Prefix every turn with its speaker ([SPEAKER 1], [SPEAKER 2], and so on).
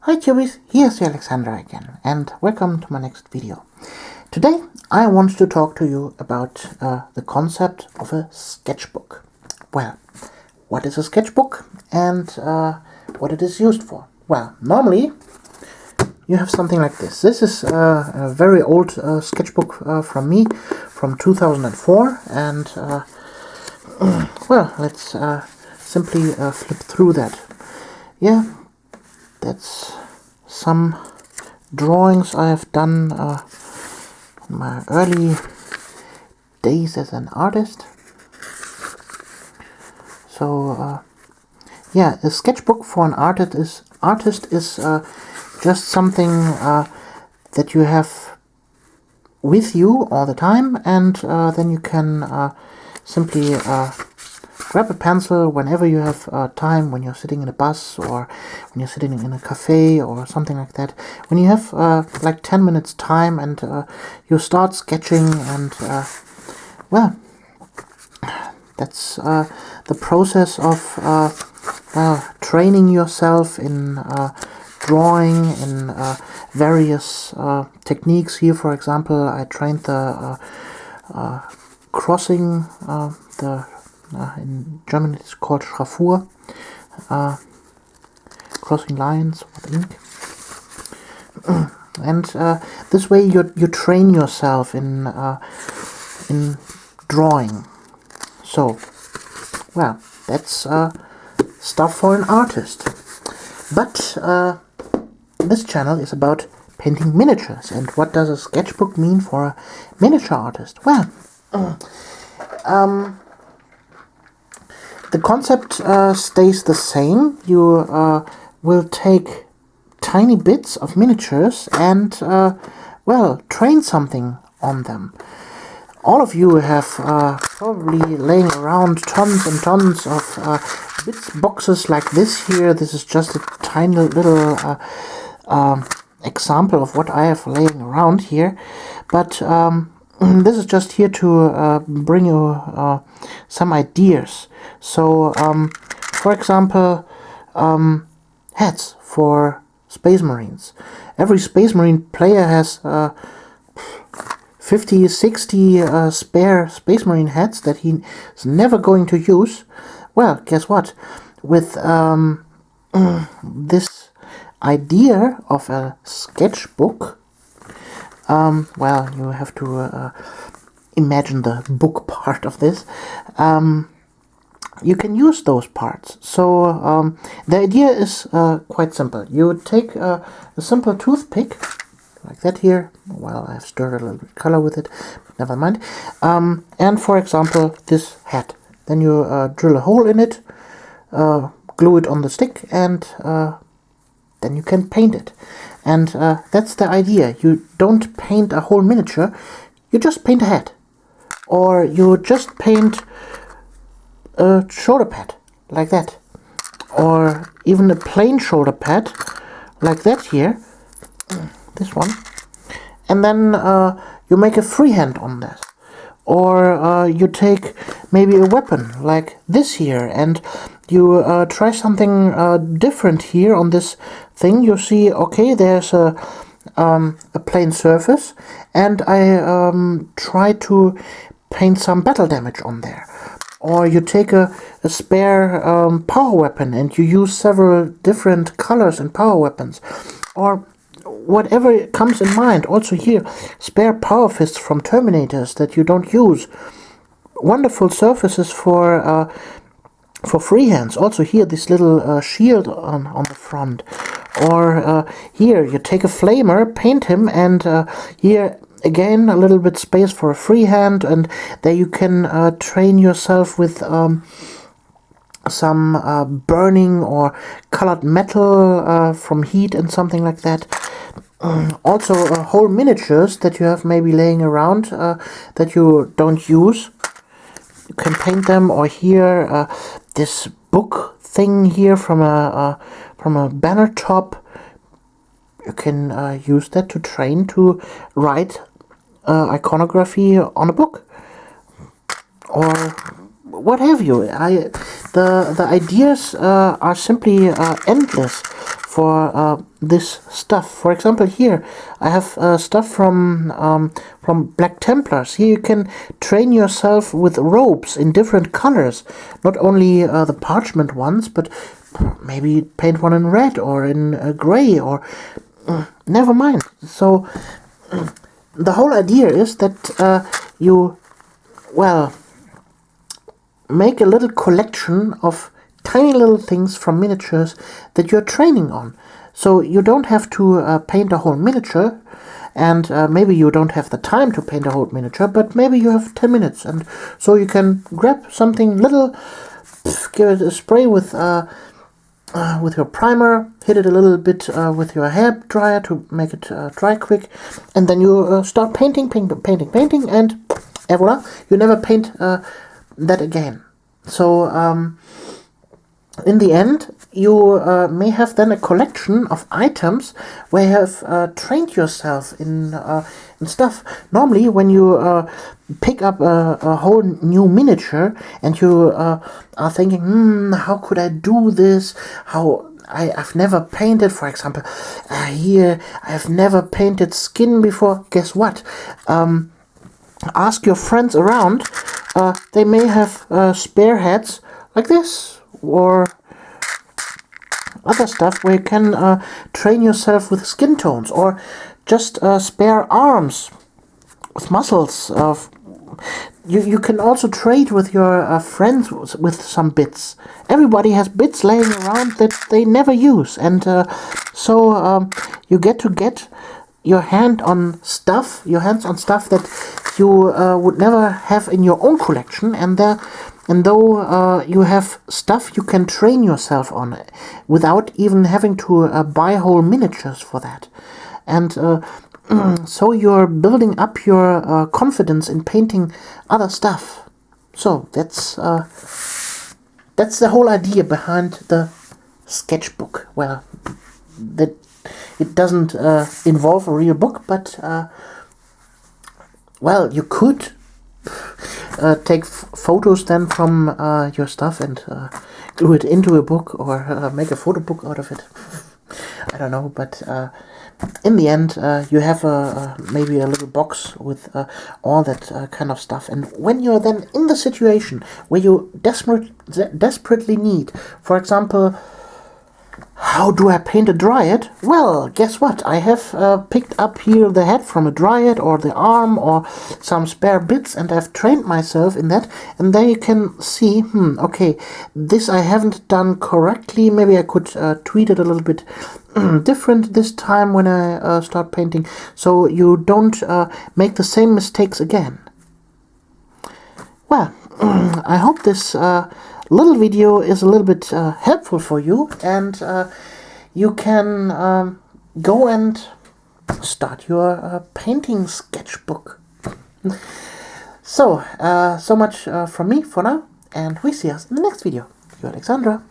[SPEAKER 1] Hi Cubies, here's Alexandra again, and welcome to my next video. Today I want to talk to you about the concept of a sketchbook. Well, what is a sketchbook and what it is used for? Well, normally you have something like this. This is a very old sketchbook from me, from 2004, and well, let's simply flip through that. Yeah, that's some drawings I have done in my early days as an artist. So yeah, a sketchbook for an artist is just something that you have with you all the time, and then you can simply grab a pencil whenever you have time, when you're sitting in a bus or when you're sitting in a cafe or something like that. When you have like 10 minutes time and you start sketching, and well, that's the process of training yourself in drawing in various techniques. Here, for example, I trained the crossing, in German it's called Schraffur, crossing lines with ink, and this way you train yourself in drawing. So, well, that's stuff for an artist. But this channel is about painting miniatures, and what does a sketchbook mean for a miniature artist? Well, the concept stays the same. You will take tiny bits of miniatures and, well, train something on them. All of you have probably laying around tons and tons of boxes like this here. This is just a tiny little example of what I have laying around here. But this is just here to bring you some ideas. So, for example, hats for Space Marines. Every Space Marine player has 50, 60 spare Space Marine hats that he is never going to use. Well, guess what? With this idea of a sketchbook, well, you have to imagine the book part of this. You can use those parts. So the idea is quite simple. You take a simple toothpick, like that here. Well, I've stirred a little bit of color with it, but never mind. And for example, this hat. Then you drill a hole in it, glue it on the stick, and then you can paint it. And that's the idea. You don't paint a whole miniature, you just paint a hat. Or you just paint a shoulder pad, like that. Or even a plain shoulder pad, like that here. This one. And then you make a freehand on that. Or you take maybe a weapon, like this here, and you try something different here on this thing. You see, okay, there's a plain surface, and I try to paint some battle damage on there. Or you take a spare power weapon and you use several different colors in power weapons. Or whatever comes in mind. Also here, spare power fists from Terminators that you don't use. Wonderful surfaces for freehands. Also here, this little shield on the front. Or here, you take a flamer, paint him, and here again a little bit space for a freehand, and there you can train yourself with some burning or colored metal from heat and something like that. Also whole miniatures that you have maybe laying around that you don't use. You can paint them. Or here this book thing here from a banner top. You can use that to train to write iconography on a book, or what have you. The ideas are simply endless for this stuff. For example, here I have stuff from Black Templars. Here you can train yourself with robes in different colors, not only the parchment ones, but maybe paint one in red or in gray, or never mind. So the whole idea is that you, well, make a little collection of tiny little things from miniatures that you're training on. So you don't have to paint a whole miniature, and maybe you don't have the time to paint a whole miniature, but maybe you have 10 minutes, and so you can grab something little, give it a spray with your primer, hit it a little bit with your hair dryer to make it dry quick, and then you start painting, and voila, you never paint that again. So in the end, you may have then a collection of items where you have trained yourself in stuff. Normally, when you pick up a whole new miniature and you are thinking, how could I do this? I've never painted, for example, here I've never painted skin before. Guess what? Ask your friends around. They may have spare heads like this, or other stuff where you can train yourself with skin tones, or just spare arms with muscles. You can also trade with your friends with some bits. Everybody has bits laying around that they never use, and so you get your hands on stuff that you would never have in your own collection, and though you have stuff you can train yourself on without even having to buy whole miniatures for that. And so you're building up your confidence in painting other stuff. So that's the whole idea behind the sketchbook. Well, that it doesn't involve a real book, but well, you could take photos then from your stuff and glue it into a book, or make a photo book out of it. I don't know, but in the end, you have maybe a little box with all that kind of stuff. And when you're then in the situation where you desperately need, for example, how do I paint a dryad? Well, guess what? I have picked up here the head from a dryad, or the arm, or some spare bits, and I've trained myself in that. And there you can see, okay, this I haven't done correctly. Maybe I could tweak it a little bit different this time when I start painting, so you don't make the same mistakes again. Well, I hope this little video is a little bit helpful for you, and you can go and start your painting sketchbook. So much from me for now, and we see us in the next video. You're Alexandra.